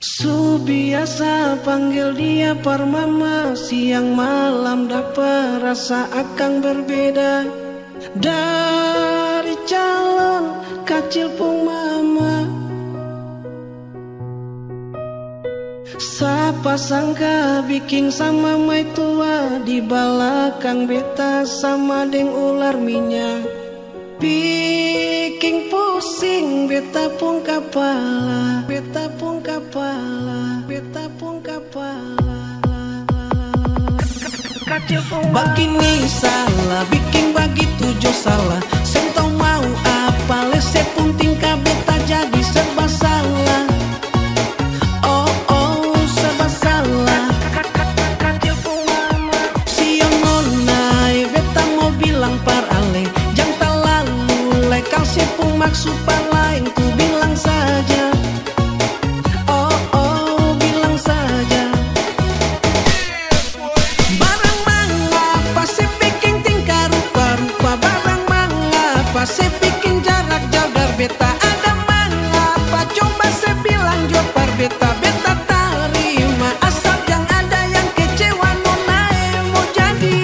Su biasa panggil dia par mama, siang malam dapat rasa akan berbeda. Dari calon kecil pun mama, siapa sangka bikin sama mai tua, di belakang beta sama deng ular minyak. Bikin pusing beta pun kepala, beta pun kepala, beta pun kepala. Begini salah, bikin begitu jo salah. Sentau mau apa, lese pun tingkah beta jadi serba salah. Oh oh serba salah. Siang nonai beta mau bilang par ale, jangan terlalu lekal sepung maksud par lain, ku bilang saja. Oh oh bilang saja. Barang mengapa sih bikin tingkah rupa-rupa, barang mengapa sih bikin jarak jauh dari beta, ada mengapa coba saya bilang jauh par beta, beta terima asal yang ada yang kecewa nona mau jadi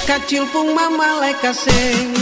kecil pun mama leka seng.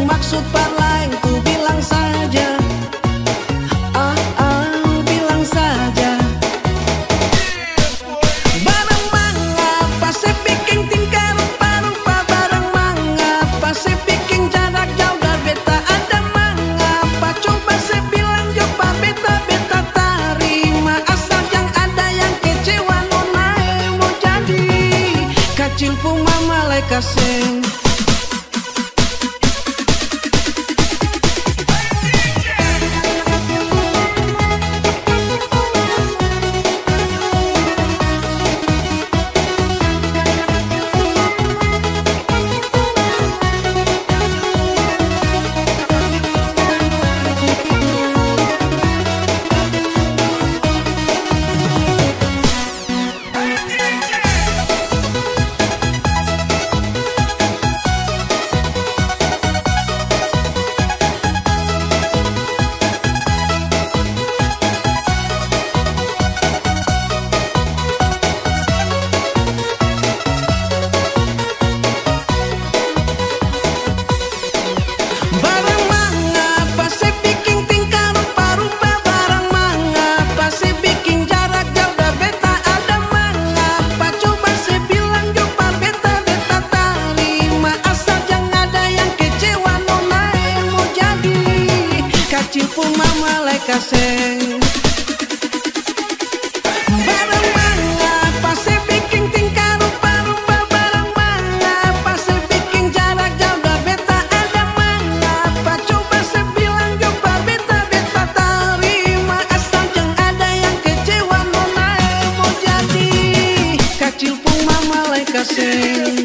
Maksud par lain ku bilang saja. Bilang saja. Barang mengapa saya bikin tingkah rupa-rupa, barang mengapa saya bikin jarak jauh dari beta, ada mengapa coba saya bilang coba beta, beta terima asal yang ada yang kecewa nona mau jadi kecil pun mama leka seng. Kecil pun mama leka seng. Barang mengapa saya bikin tingkah rupa-rupa, barang mengapa saya bikin jarak jauh dari beta, ada mengapa coba saya bilang coba beta, beta terima asal yang ada yang kecewa nona mau jadi kecil pun mama leka seng.